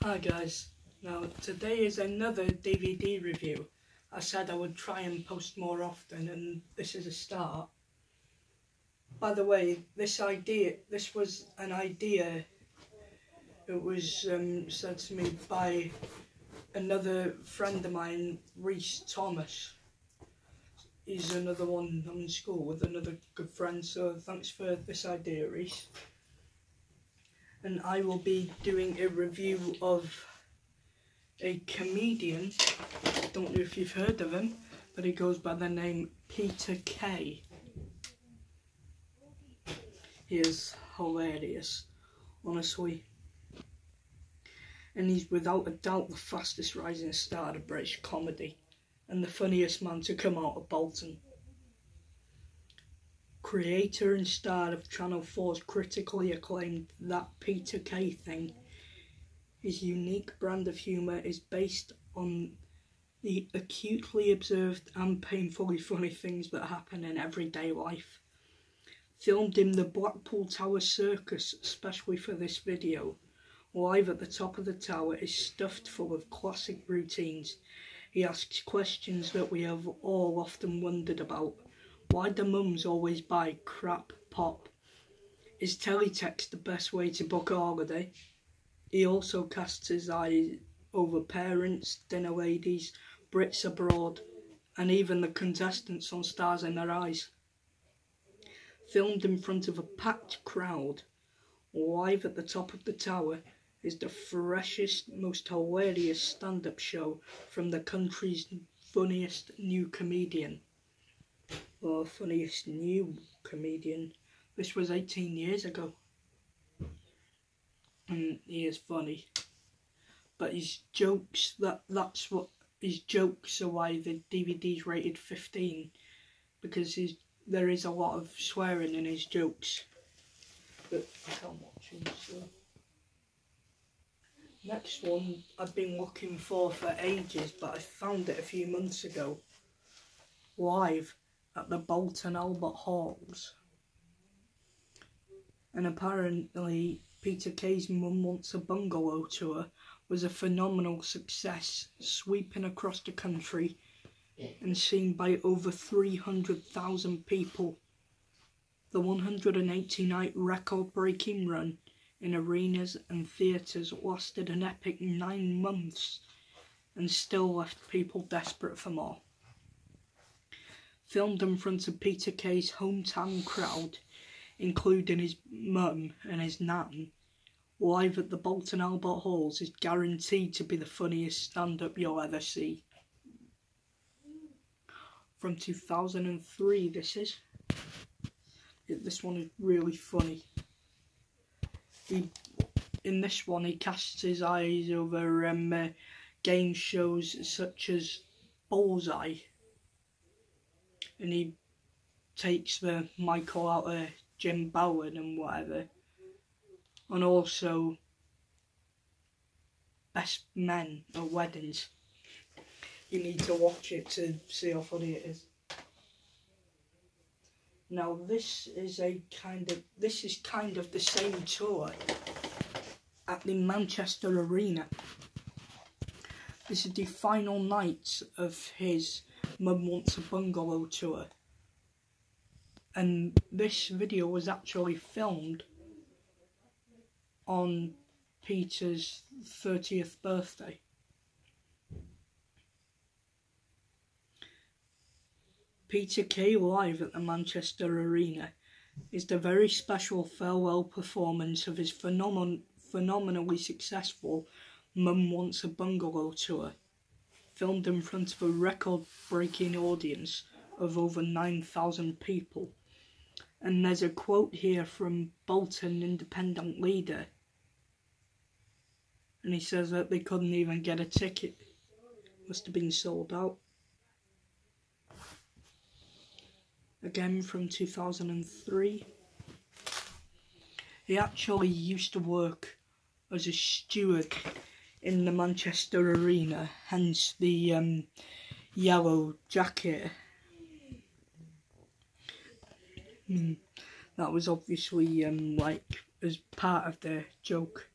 Hi guys, now today is another DVD review. I said I would try and post more often and this is a start. By the way, this was an idea. It was said to me by another friend of mine, Reese Thomas. He's another one I'm in school with, another good friend, so thanks for this idea, Reese. And I will be doing a review of a comedian. Don't know if you've heard of him, but he goes by the name Peter Kay. He is hilarious, honestly. And he's without a doubt the fastest rising star of British comedy and the funniest man to come out of Bolton. Creator and star of Channel 4's critically acclaimed That Peter Kay Thing, his unique brand of humour is based on the acutely observed and painfully funny things that happen in everyday life. Filmed in the Blackpool Tower Circus especially for this video, live at the top of the tower is stuffed full of classic routines. He asks questions that we have all often wondered about. Why do mums always buy crap pop? Is teletext the best way to book a holiday? He also casts his eye over parents, dinner ladies, Brits abroad, and even the contestants on Stars in Their Eyes. Filmed in front of a packed crowd, live at the top of the tower, is the freshest, most hilarious stand-up show from the country's funniest new comedian. Or funniest new comedian. This was 18 years ago. And he is funny. But his jokes, that's what his jokes are why the DVD's rated 15. Because there is a lot of swearing in his jokes. But I can't watch him, so. Next one I've been looking for ages, but I found it a few months ago. Live at the Bolton Albert Halls. And apparently Peter Kay's Mum Wants a Bungalow tour was a phenomenal success, sweeping across the country and seen by over 300,000 people. The 180-night record-breaking run in arenas and theatres lasted an epic 9 months and still left people desperate for more. Filmed in front of Peter Kay's hometown crowd, including his mum and his nan, live at the Bolton Albert Halls is guaranteed to be the funniest stand-up you'll ever see. From 2003 this is. This one is really funny. In this one he casts his eyes over game shows such as Bullseye. And he takes the Michael out of Jim Bowen and whatever. And also Best Men at Weddings. You need to watch it to see how funny it is. Now this is kind of the same tour at the Manchester Arena. This is the final night of his Mum Wants a Bungalow tour. And this video was actually filmed on Peter's 30th birthday. Peter Kay live at the Manchester Arena is the very special farewell performance of his phenomenally successful Mum Wants a Bungalow tour, filmed in front of a record-breaking audience of over 9,000 people. And there's a quote here from Bolton Independent leader, and he says that they couldn't even get a ticket. Must have been sold out. Again from 2003. He actually used to work as a steward in the Manchester Arena, hence the yellow jacket. That was obviously like as part of the joke.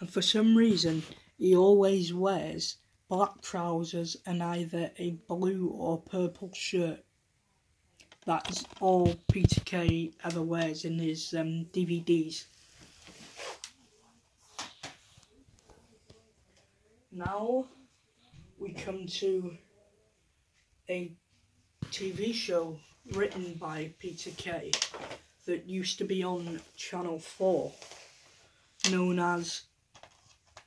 And for some reason, he always wears black trousers and either a blue or purple shirt. That is all Peter Kay ever wears in his DVDs. Now we come to a TV show written by Peter Kay that used to be on Channel 4, known as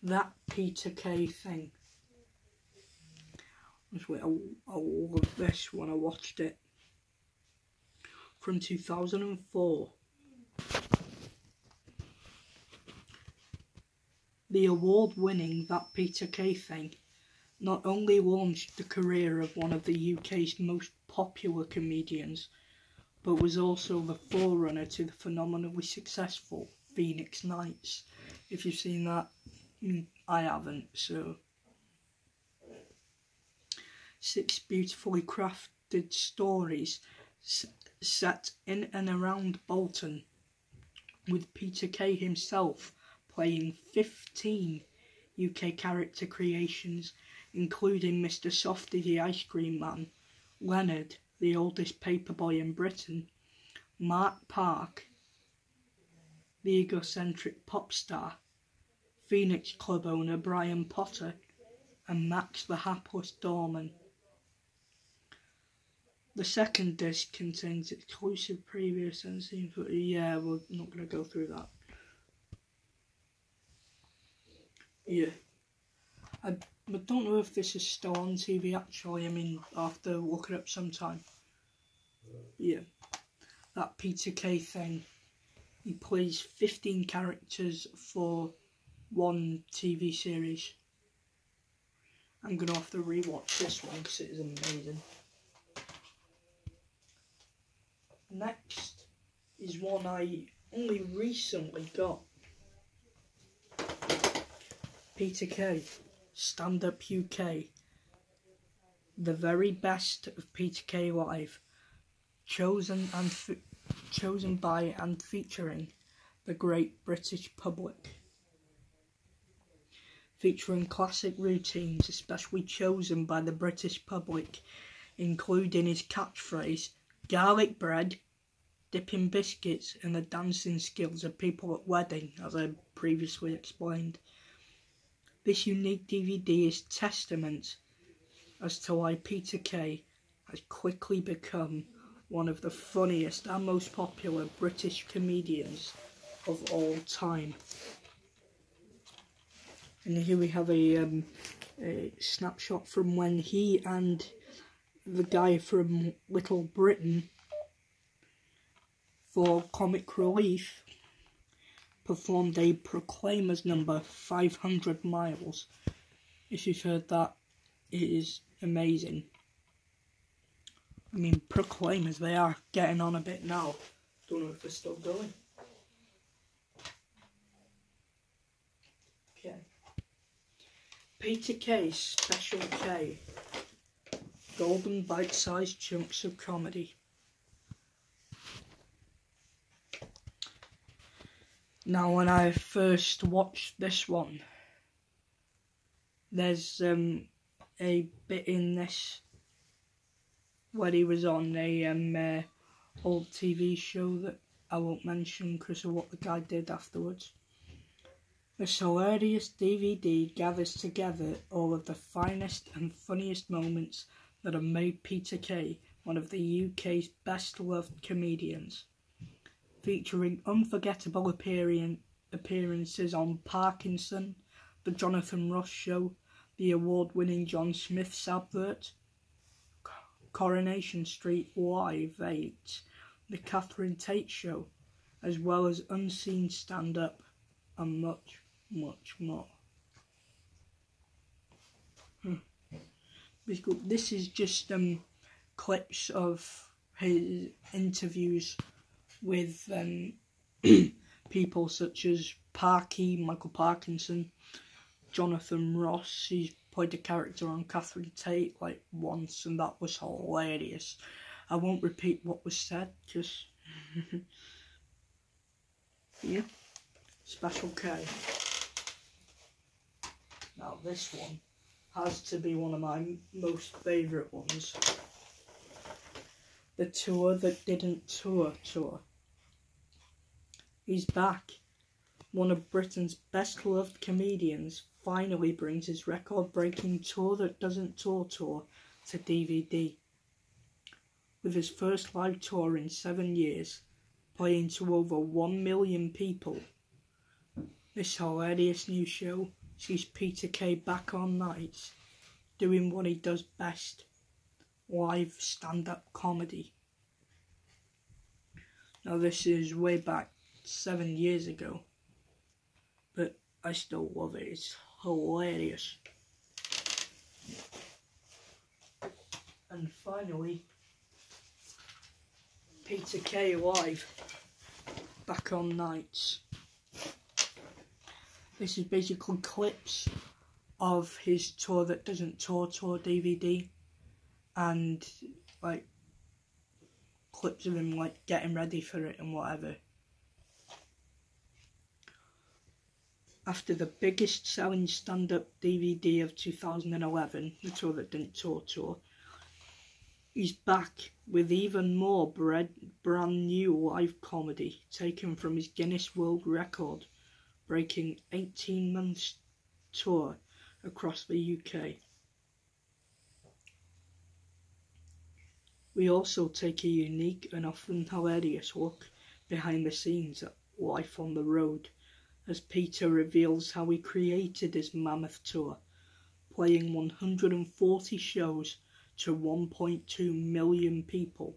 That Peter Kay Thing. I loved this when I watched it. From 2004. The award-winning That Peter Kay Thing not only launched the career of one of the UK's most popular comedians, but was also the forerunner to the phenomenally successful Phoenix Nights. If you've seen that, I haven't, so. 6 beautifully crafted stories set in and around Bolton, with Peter Kay himself playing 15 UK character creations, including Mr. Softy the Ice Cream Man, Leonard, the oldest paperboy in Britain, Mark Park, the egocentric pop star, Phoenix Club owner Brian Potter, and Max the hapless doorman. The second disc contains exclusive previous and scene footage. Yeah, we're not going to go through that. Yeah. I don't know if this is still on TV actually. I mean, I'll have to look it up sometime. Yeah. That Peter Kay Thing. He plays 15 characters for one TV series. I'm going to have to rewatch this one because it is amazing. Next is one I only recently got. Peter Kay, Stand Up UK. The very best of Peter Kay Live. Chosen by and featuring the great British public. Featuring classic routines, especially chosen by the British public, including his catchphrase, garlic bread, dipping biscuits, and the dancing skills of people at wedding, as I previously explained. This unique DVD is testament as to why Peter Kay has quickly become one of the funniest and most popular British comedians of all time. And here we have a snapshot from when he and the guy from Little Britain, for comic relief, performed a Proclaimers number, 500 Miles. If you've heard that, it is amazing. I mean, Proclaimers, they are getting on a bit now. Don't know if they're still going. Okay. Peter Kay's Special K. Golden bite-sized chunks of comedy. Now, when I first watched this one, there's a bit in this where he was on a old TV show that I won't mention because of what the guy did afterwards. This hilarious DVD gathers together all of the finest and funniest moments that have made Peter Kay one of the UK's best-loved comedians, featuring unforgettable appearances on Parkinson, The Jonathan Ross Show, the award-winning John Smith's advert, Coronation Street Live 8, The Catherine Tate Show, as well as unseen stand-up and much, much more. This is just clips of his interviews with people such as Michael Parkinson, Jonathan Ross. He's played a character on Catherine Tate like once, and that was hilarious. I won't repeat what was said, just yeah. Special K. Now this one has to be one of my most favourite ones. The Tour That Didn't Tour. He's back. One of Britain's best loved comedians finally brings his record-breaking Tour That Doesn't Tour to DVD. With his first live tour in 7 years, playing to over 1 million people, this hilarious new show sees Peter Kay back on nights, doing what he does best, live stand-up comedy. Now this is way back 7 years ago, but I still love it. It's hilarious. And finally, Peter Kay live, back on nights. This is basically clips of his Tour That Doesn't Tour DVD, and like clips of him like getting ready for it and whatever. After the biggest selling stand-up DVD of 2011, the Tour That Didn't Tour, he's back with even more brand new live comedy taken from his Guinness World Record breaking 18 months tour across the UK. We also take a unique and often hilarious look behind the scenes at life on the road, as Peter reveals how he created his mammoth tour, playing 140 shows to 1.2 million people,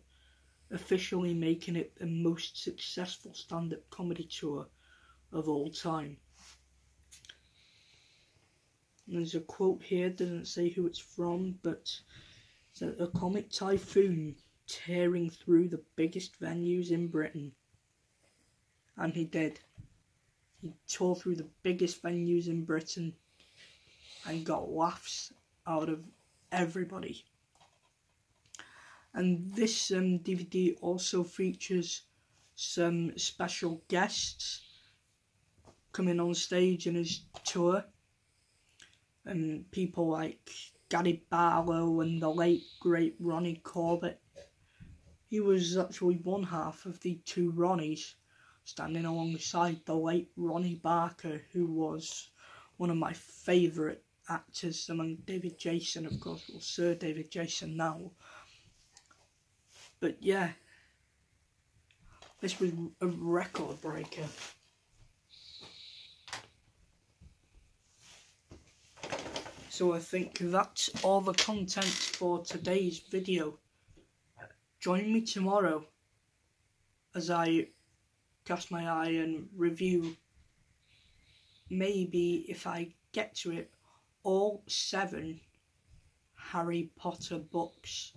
officially making it the most successful stand-up comedy tour of all time. And there's a quote here, doesn't say who it's from, but it's a comic typhoon tearing through the biggest venues in Britain. And he did. He tore through the biggest venues in Britain and got laughs out of everybody. And this DVD also features some special guests coming on stage in his tour, and people like Gary Barlow and the late great Ronnie Corbett. He was actually one half of the two Ronnies, standing alongside the late Ronnie Barker, who was one of my favourite actors among David Jason, of course, well, Sir David Jason now. But yeah, this was a record breaker. So I think that's all the content for today's video. Join me tomorrow as I cast my eye and review, maybe if I get to it, all 7 Harry Potter books.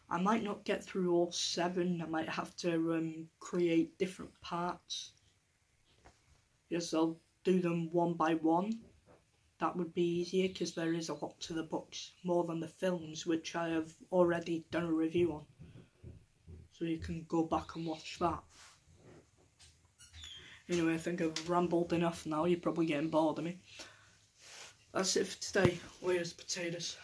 I might not get through all 7, I might have to create different parts. Yes, I'll do them one by one. That would be easier because there is a lot to the books, more than the films, which I have already done a review on. So you can go back and watch that. Anyway, I think I've rambled enough now. You're probably getting bored of me. That's it for today. Latest potatoes.